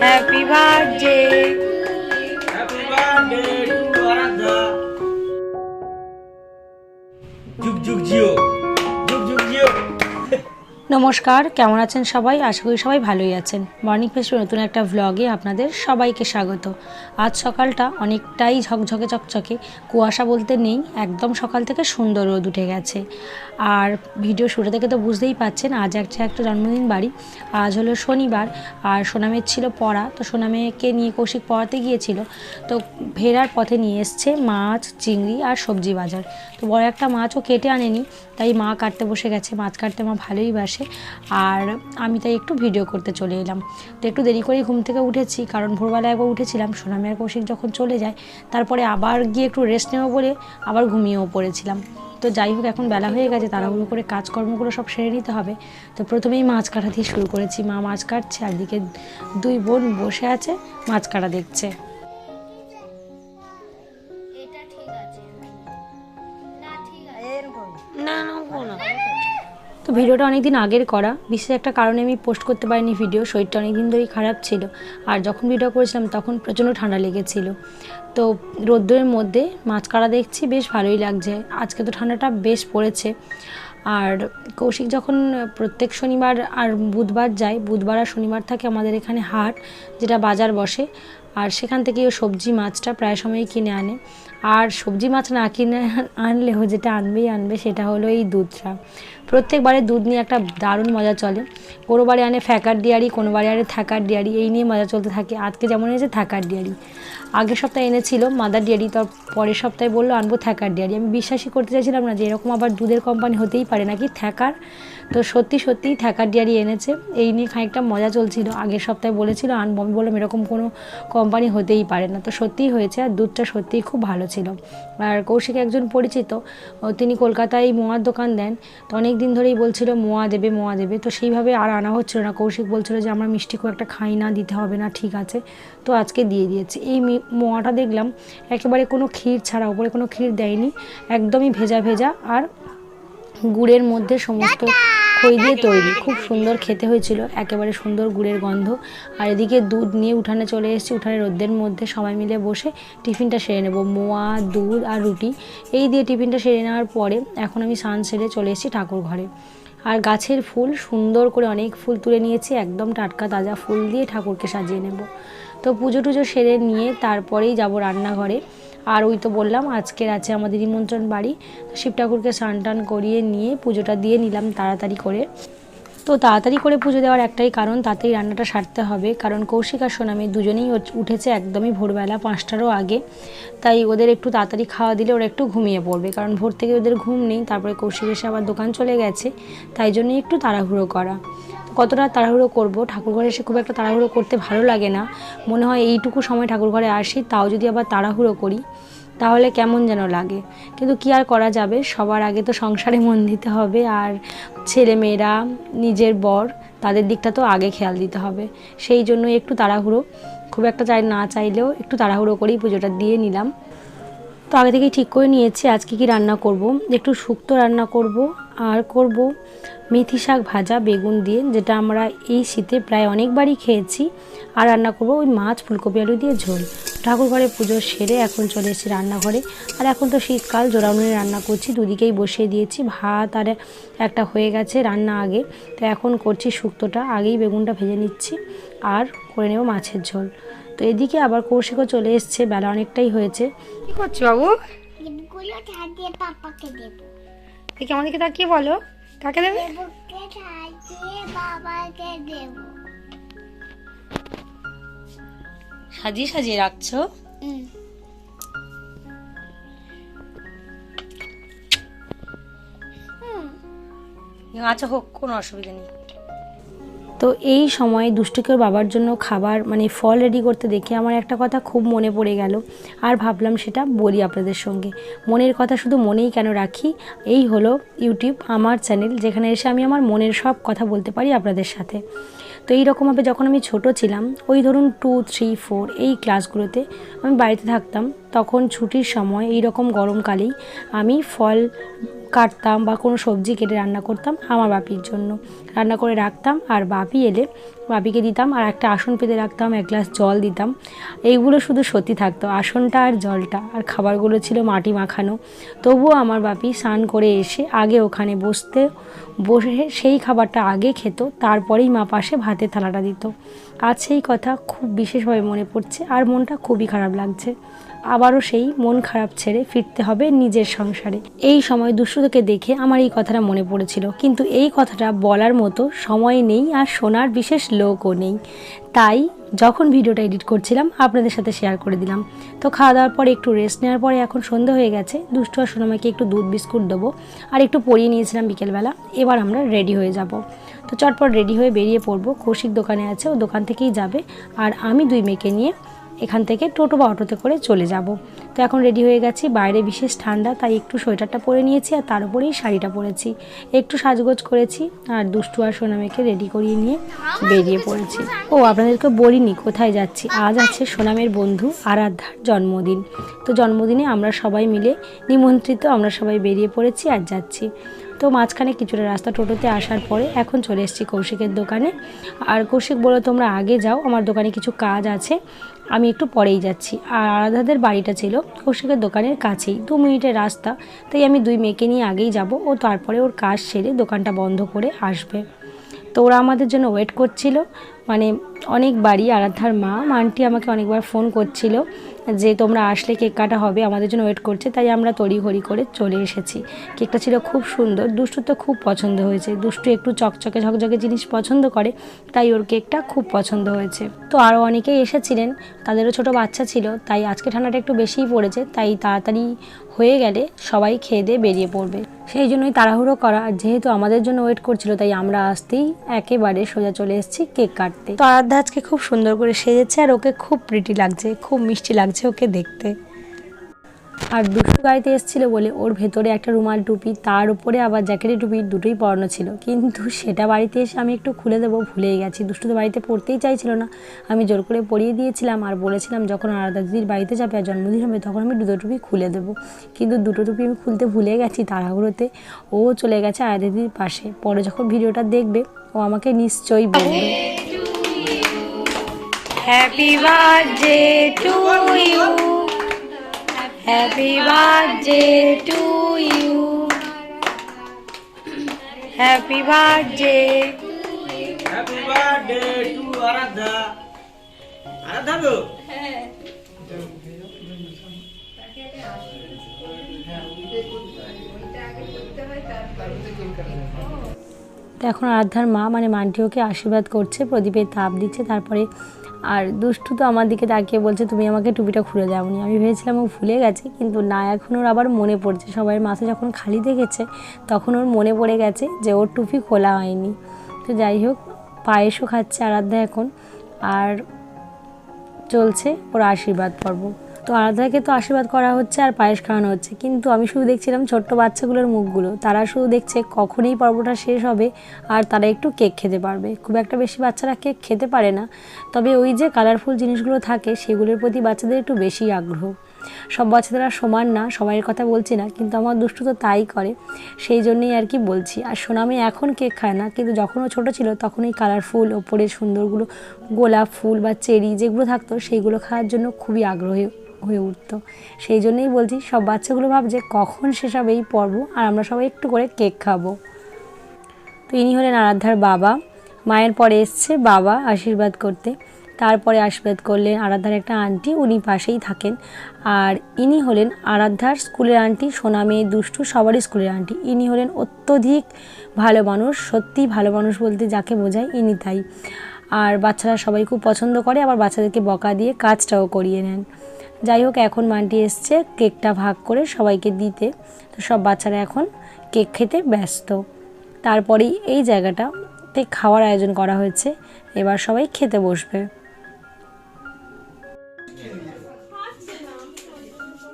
Happy birthday. Happy birthday to Aaradhya. যুগ যুগ জিও, যুগ যুগ জিও। নমস্কার, কেমন আছেন সবাই? আশা করি সবাই ভালোই আছেন। মর্নিং ফেস্টের নতুন একটা ভ্লগে আপনাদের সবাইকে স্বাগত। আজ সকালটা অনেকটাই ঝকঝকে চকচকে, কুয়াশা বলতে নেই, একদম সকাল থেকে সুন্দর রোদ উঠে গেছে। আর ভিডিও শুরু থেকে তো বুঝতেই পাচ্ছেন আজ একটা জন্মদিন বাড়ি। আজ হলো শনিবার আর সোনামের ছিল পড়া, তো সোনামেকে নিয়ে কৌশিক পড়াতে গিয়েছিল। তো ফেরার পথে নিয়ে এসছে মাছ, চিংড়ি আর সবজি বাজার। তো বড় একটা মাছও কেটে আনেনি, তাই মা কাটতে বসে গেছে। মাছ কাটতে মা ভালোই বাসে, আর আমি তাই একটু ভিডিও করতে চলে এলাম। তো একটু দেরি করেই ঘুম থেকে উঠেছি, কারণ ভোরবেলা একবার উঠেছিলাম, সোনামের কৌশিক যখন চলে যায় তারপরে আবার গিয়ে একটু রেস্ট নেবো বলে আবার ঘুমিয়েও পড়েছিলাম। তো যাই হোক, এখন বেলা হয়ে গেছে, তাড়াহুড়ো করে কাজকর্মগুলো সব সেরে নিতে হবে। তো প্রথমেই মাছ কাটা দিয়ে শুরু করেছি। মা মাছ কাটছে, আর দিকে দুই বোন বসে আছে মাছ কাটা দেখছে। তো ভিডিওটা অনেক দিন আগের করা, বিশেষ একটা কারণে আমি পোস্ট করতে পারিনি ভিডিও। শরীরটা অনেক দিন ধরেই খারাপ ছিল, আর যখন ভিডিও করেছিলাম তখন প্রচণ্ড ঠান্ডা লেগেছিল। তো রোদ্দুরের মধ্যে মাছ কাটা দেখছি, বেশ ভালোই লাগছে। আজকে তো ঠান্ডাটা বেশ পড়েছে। আর কৌশিক যখন প্রত্যেক শনিবার আর বুধবার যায়, বুধবার আর শনিবার থাকে আমাদের এখানে হাট, যেটা বাজার বসে, আর সেখান থেকে ও সবজি মাছটা প্রায় সময়ই কিনে আনে। আর সবজি মাছ না কিনে আনলেও যেটা আনবে সেটা হলো এই দুধটা। প্রত্যেকবারে দুধ নিয়ে একটা দারুণ মজা চলে। কোনো বারে আনে ফ্যাকার ডিয়ারি, কোনো বারে আনে থ্যাকার ডিয়ারি, এই নিয়ে মজা চলতে থাকে। আজকে যেমন এনেছে থ্যাকার ডিয়ারি, আগের সপ্তাহে এনেছিল মাদার ডিয়ারি, তার পরের সপ্তাহে বললো আনবো থ্যাকার ডিয়ারি। আমি বিশ্বাসই করতে চাইছিলাম না যে এরকম আবার দুধের কোম্পানি হতেই পারে নাকি থ্যাকার। তো সত্যিই থ্যাকার ডিয়ারি এনেছে, এই নিয়ে খানিকটা মজা চলছিল। আগের সপ্তাহে বলেছিল আনবো, আমি বললাম এরকম কোনো কোম্পানি হতেই পারে না। তো সত্যিই হয়েছে, আর দুধটা সত্যিই খুব ভালো ছিল। আর কৌশিক একজন পরিচিত, তিনি কলকাতায় মোয়ার দোকান দেন, তো অনেক দিন ধরেই বলছিল মোয়া দেবে। তো সেইভাবে আর আনা হচ্ছিল না। কৌশিক বলছিল যে আমরা মিষ্টি খুব একটা খাই না, দিতে হবে না, ঠিক আছে। তো আজকে দিয়ে দিয়েছে। এই মোয়াটা দেখলাম একেবারে কোনো ক্ষীর ছাড়া, উপরে কোনো ক্ষীর দেয়নি, একদমই ভেজা আর গুড়ের মধ্যে সমস্ত খই দিয়ে তৈরি। খুব সুন্দর খেতে হয়েছিল, একেবারে সুন্দর গুড়ের গন্ধ। আর এদিকে দুধ নিয়ে উঠানে চলে এসেছি। উঠানে রোদ্রের মধ্যে সবাই মিলে বসে টিফিনটা সেরে নেব। মোয়া, দুধ আর রুটি এই দিয়ে টিফিনটা সেরে নেওয়ার পরে এখন আমি স্নান সেরে চলে এসেছি ঠাকুর ঘরে। আর গাছের ফুল সুন্দর করে অনেক ফুল তুলে নিয়েছি, একদম টাটকা তাজা ফুল দিয়ে ঠাকুরকে সাজিয়ে নেব। তো পুজো টুজো সেরে নিয়ে তারপরেই যাব রান্নাঘরে। আর ওই তো বললাম আজকের আছে আমাদের নিমন্ত্রণ বাড়ি, তো শিব ঠাকুরকে স্নান টান করিয়ে নিয়ে পুজোটা দিয়ে নিলাম তাড়াতাড়ি করে। তো তাড়াতাড়ি করে পুজো দেওয়ার একটাই কারণ, তাতেই রান্নাটা সারতে হবে, কারণ কৌশিক আর সোনামি দুজনেই উঠেছে একদমই ভোরবেলা 5টারও আগে। তাই ওদের একটু তাড়াতাড়ি খাওয়া দিলে ওরা একটু ঘুমিয়ে পড়বে, কারণ ভোর থেকে ওদের ঘুম নেই। তারপরে কৌশিক এসে আবার দোকান চলে গেছে, তাই জন্যই একটু তাড়াহুড়ো করা। কতটা তাড়াহুড়ো করব, ঠাকুরঘরে এসে খুব একটা তাড়াহুড়ো করতে ভালো লাগে না। মনে হয় এইটুকু সময় ঠাকুরঘরে আসি, তাও যদি আবার তাড়াহুড়ো করি তাহলে কেমন যেন লাগে। কিন্তু কি আর করা যাবে, সবার আগে তো সংসারে মন দিতে হবে, আর ছেলেমেয়েরা, নিজের বর, তাদের দিকটা তো আগে খেয়াল দিতে হবে। সেই জন্যই একটু তাড়াহুড়ো, খুব একটা না চাইলেও একটু তাড়াহুড়ো করেই পুজোটা দিয়ে নিলাম। তো আগে থেকেই ঠিক করে নিয়েছি আজকে কি রান্না করব। একটু শুক্তো রান্না করব, আর করব মেথি শাক ভাজা বেগুন দিয়ে, যেটা আমরা এই শীতে প্রায় অনেকবারই খেয়েছি। আর রান্না করব ওই মাছ ফুলকপি আলু দিয়ে ঝোল। ঠাকুর ঘরে পুজো সেরে এখন চলে এসেছি রান্নাঘরে। আর এখন তো শীতকাল, জোড়া উনুনে রান্না করছি, দুদিকেই বসিয়ে দিয়েছি ভাত, আর একটা হয়ে গেছে রান্না আগে। তো এখন করছি শুক্তোটা, আগেই বেগুনটা ভেজে নিচ্ছি আর করে নেব মাছের ঝোল। তো এদিকে আবার কৌশিকও চলে এসছে, বেলা অনেকটাই হয়েছে। কি করছো বাবু? পাপাকে দেব। দেখি আমাদেরকে তাকিয়ে বলো, কাকে দেবে? বাবাকে দেব। সাজিয়ে রাখছো। আচ্ছা হোক, কোনো অসুবিধা নেই। তো এই সময় দুষ্টুকের বাবার জন্য খাবার মানে ফল রেডি করতে দেখে আমার একটা কথা খুব মনে পড়ে গেল, আর ভাবলাম সেটা বলি আপনাদের সঙ্গে। মনের কথা শুধু মনেই কেন রাখি, এই হলো ইউটিউব আমার চ্যানেল, যেখানে এসে আমি আমার মনের সব কথা বলতে পারি আপনাদের সাথে। তো এইরকমভাবে যখন আমি ছোট ছিলাম, ওই ধরুন 2, 3, 4 এই ক্লাসগুলোতে আমি বাড়িতে থাকতাম, তখন ছুটির সময় এই রকম গরমকালেই আমি ফল কাটতাম বা কোনো সবজি কেটে রান্না করতাম আমার বাপির জন্য, রান্না করে রাখতাম। আর বাপি এলে বাপিকে দিতাম, আর একটা আসন পেতে রাখতাম, এক গ্লাস জল দিতাম। এইগুলো শুধু সত্যি থাকতো, আসনটা আর জলটা, আর খাবারগুলো ছিল মাটি মাখানো। তবুও আমার বাপি স্নান করে এসে আগে ওখানে বসে সেই খাবারটা আগে খেত, তারপরেই মা পাশে ভাতের থালাটা দিত। আজ সেই কথা খুব বিশেষভাবে মনে পড়ছে, আর মনটা খুবই খারাপ লাগছে। আবারও সেই মন খারাপ ছেড়ে ফিরতে হবে নিজের সংসারে। এই সময় দুষ্টুকে দেখে আমার এই কথাটা মনে পড়েছিল, কিন্তু এই কথাটা বলার মতো সময় নেই আর শোনার বিশেষ লোকও নেই। তাই যখন ভিডিওটা এডিট করছিলাম আপনাদের সাথে শেয়ার করে দিলাম। তো খাওয়া দাওয়ার পরে একটু রেস্ট নেওয়ার পরে এখন সন্ধ্যা হয়ে গেছে। দুষ্টু আর সোনামাকে একটু দুধ বিস্কুট দেবো, আর একটু পরিয়ে নিয়েছিলাম বিকেলবেলা। এবার আমরা রেডি হয়ে যাব। তো চটপট রেডি হয়ে বেরিয়ে পড়বো। কৌশিক দোকানে আছে, ও দোকান থেকেই যাবে, আর আমি 2 মেয়েকে নিয়ে এখান থেকে টোটো বা অটোতে করে চলে যাব। তো এখন রেডি হয়ে গেছি, বাইরে বিশেষ ঠান্ডা, তাই একটু সোয়েটারটা পরে নিয়েছি আর তার উপরেই শাড়িটা পরেছি, একটু সাজগোজ করেছি, আর দুষ্টু আর সোনামেকে রেডি করিয়ে নিয়ে বেরিয়ে পড়েছি। ও আপনাদেরকে বলিনি কোথায় যাচ্ছি। আজ আছে সোনামের বন্ধু আরাধ্যার জন্মদিন। তো জন্মদিনে আমরা সবাই মিলে নিমন্ত্রিত, আমরা সবাই বেরিয়ে পড়েছি আর যাচ্ছি। তো মাঝখানে কিছুটা রাস্তা টোটোতে আসার পরে এখন চলে এসেছি কৌশিকের দোকানে। আর কৌশিক বলল তোমরা আগে যাও, আমার দোকানে কিছু কাজ আছে, আমি একটু পরেই যাচ্ছি। আর আরাধাদের বাড়িটা ছিল কৌশিকের দোকানের কাছেই, 2 মিনিটের রাস্তা। তাই আমি 2 মেয়েকে নিয়ে আগেই যাব, ও তারপরে ওর কাজ সেরে দোকানটা বন্ধ করে আসবে। তো ওরা আমাদের জন্য ওয়েট করছিল, মানে অনেকবারই আরাধ্যার মা আন্টি আমাকে অনেকবার ফোন করছিল যে তোমরা আসলে কেক কাটা হবে, আমাদের জন্য ওয়েট করছে। তাই আমরা তড়িঘড়ি করে চলে এসেছি। কেকটা ছিল খুব সুন্দর, দুষ্টু তো খুব পছন্দ হয়েছে। দুষ্টু একটু চকচকে ঝকঝকে জিনিস পছন্দ করে, তাই ওর কেকটা খুব পছন্দ হয়েছে। তো আরও অনেকেই এসেছিলেন, তাদেরও ছোট বাচ্চা ছিল, তাই আজকে ঠান্ডাটা একটু বেশিই পড়েছে, তাই তাড়াতাড়ি হয়ে গেলে সবাই খেয়ে দিয়ে বেরিয়ে পড়বে, সেই জন্যই তাড়াহুড়ো করা। আর যেহেতু আমাদের জন্য ওয়েট করছিল, তাই আমরা আসতেই একেবারে সোজা চলে এসেছি কেক কাটতে। তো আরাধ্যা আজকে খুব সুন্দর করে সেজেছে, আর ওকে খুব প্রিটি লাগছে, খুব মিষ্টি লাগছে ওকে দেখতে। আর দুষ্টু গাড়িতে এসেছিল বলে ওর ভেতরে একটা রুমাল টুপি, তার উপরে আবার জ্যাকেটের টুপি, দুটোই পরানো ছিল, কিন্তু সেটা বাড়িতে এসে আমি একটু খুলে দেবো ভুলেই গেছি। দুষ্টু তো বাড়িতে পড়তেই চাইছিল না, আমি জোর করে পরিয়ে দিয়েছিলাম, আর বলেছিলাম যখন আরাধ্যা দিদির বাড়িতে যাবে আর জন্মদিন হবে তখন আমি 2 টুপি খুলে দেবো। কিন্তু 2 টুপি আমি খুলতে ভুলে গেছি তাড়াহুড়োতে। ও চলে গেছে আরাধ্যা দিদির পাশে, পরে যখন ভিডিওটা দেখবে ও আমাকে নিশ্চয়ই বলবে happy birthday to you, Happy birthday to you. Happy birthday. Happy birthday to Aradha. Aradha go. তো এখন আরাধ্যার মা মানে মান্টি ওকে আশীর্বাদ করছে, প্রদীপের তাপ দিচ্ছে। তারপরে আর দুষ্টু তো আমার দিকে তাকিয়ে বলছে তুমি আমাকে টুপিটা খুলে দাওনি। আমি ভেবেছিলাম ও ভুলে গেছে, কিন্তু না, এখন ওর আবার মনে পড়ছে। সবাই মাথা যখন খালি দেখেছে তখন ওর মনে পড়ে গেছে যে ওর টুপি খোলা হয়নি। তো যাই হোক, পায়েসও খাচ্ছে আরাধ্যা এখন, আর চলছে ওর আশীর্বাদ পর্ব। তো আরাধ্যাকে তো আশীর্বাদ করা হচ্ছে আর পায়েস খাওয়ানো হচ্ছে, কিন্তু আমি শুধু দেখছিলাম ছোট্ট বাচ্চাগুলোর মুখগুলো, তারা শুধু দেখছে কখন এই পর্বটা শেষ হবে আর তারা একটু কেক খেতে পারবে। খুব একটা বেশি বাচ্চারা কেক খেতে পারে না, তবে ওই যে কালারফুল জিনিসগুলো থাকে সেগুলোর প্রতি বাচ্চাদের একটু বেশি আগ্রহ। সব বাচ্চাদের আর সমান না, সবাইয়ের কথা বলছি না, কিন্তু আমার দুষ্টু তো তাই করে, সেই জন্যই আর কি বলছি। আর সোনামি এখন কেক খায় না, কিন্তু যখন ও ছোটো ছিল তখন এই কালারফুল ওপরে সুন্দরগুলো গোলাপ ফুল বা চেরি যেগুলো থাকতো সেইগুলো খাওয়ার জন্য খুবই আগ্রহী হয়ে উঠতো। সেই জন্যই বলছি সব বাচ্চাগুলো ভাবছে কখন শেষ হবে এই পর্ব আর আমরা সবাই একটু করে কেক খাবো। তো ইনি হলেন আরাধ্যার বাবা, মায়ের পরে এসছে বাবা আশীর্বাদ করতে, তারপরে আশীর্বাদ করলেন আরাধ্যার একটা আন্টি, উনি পাশেই থাকেন। আর ইনি হলেন আরাধ্যার স্কুলের আন্টি, সোনামে দুষ্টু সবারই স্কুলের আন্টি। ইনি হলেন অত্যধিক ভালো মানুষ, সত্যি ভালো মানুষ বলতে যাকে বোঝায় ইনি তাই। আর বাচ্চারা সবাই খুব পছন্দ করে, আবার বাচ্চাদেরকে বকা দিয়ে কাজটাও করিয়ে নেন। যাই হোক, এখন মান্টি এসছে কেকটা ভাগ করে সবাইকে দিতে। তো সব বাচ্চারা এখন কেক খেতে ব্যস্ত। তারপরেই এই জায়গাটাতে খাওয়ার আয়োজন করা হয়েছে, এবার সবাই খেতে বসবে।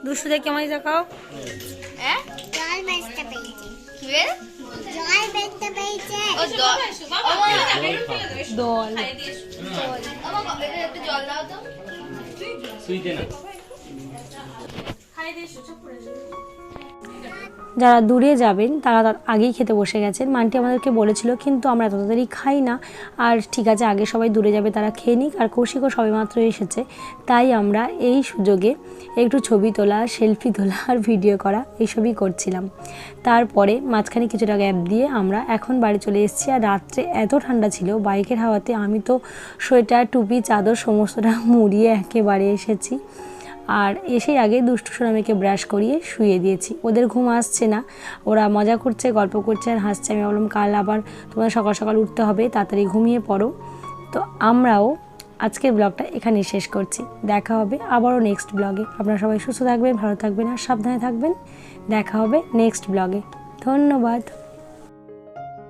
দুষ্টু দেখে আমায় দেখাও। দল যারা দূরে যাবেন তারা তার আগেই খেতে বসে গেছেন। মান্টি আমাদেরকে বলেছিল, কিন্তু আমরা এত তাড়াতাড়ি খাই না, আর ঠিক আছে আগে সবাই দূরে যাবে তারা খেয়ে নিক, আর কৌশিকও সবেমাত্র এসেছে, তাই আমরা এই সুযোগে একটু ছবি তোলা, সেলফি তোলা আর ভিডিও করা এইসবই করছিলাম। তারপরে মাঝখানে কিছুটা গ্যাপ দিয়ে আমরা এখন বাড়ি চলে এসেছি। আর রাত্রে এত ঠান্ডা ছিল, বাইকের হাওয়াতে আমি তো সোয়েটার, টুপি, চাদর সমস্তটা মুড়িয়ে একেবারে এসেছি। আর এসে আগে দুষ্টু সোনামিকে ব্রাশ করিয়ে শুয়ে দিয়েছি। ওদের ঘুম আসছে না, ওরা মজা করছে, গল্প করছে আর হাসছে। আমি বললাম কাল আবার তোমাদের সকাল সকাল উঠতে হবে, তাড়াতাড়ি ঘুমিয়ে পড়ো। তো আমরাও আজকের ব্লগটা এখানেই শেষ করছি। দেখা হবে আবারও নেক্সট ব্লগে। আপনারা সবাই সুস্থ থাকবেন, ভালো থাকবেন আর সাবধানে থাকবেন। দেখা হবে নেক্সট ব্লগে। ধন্যবাদ।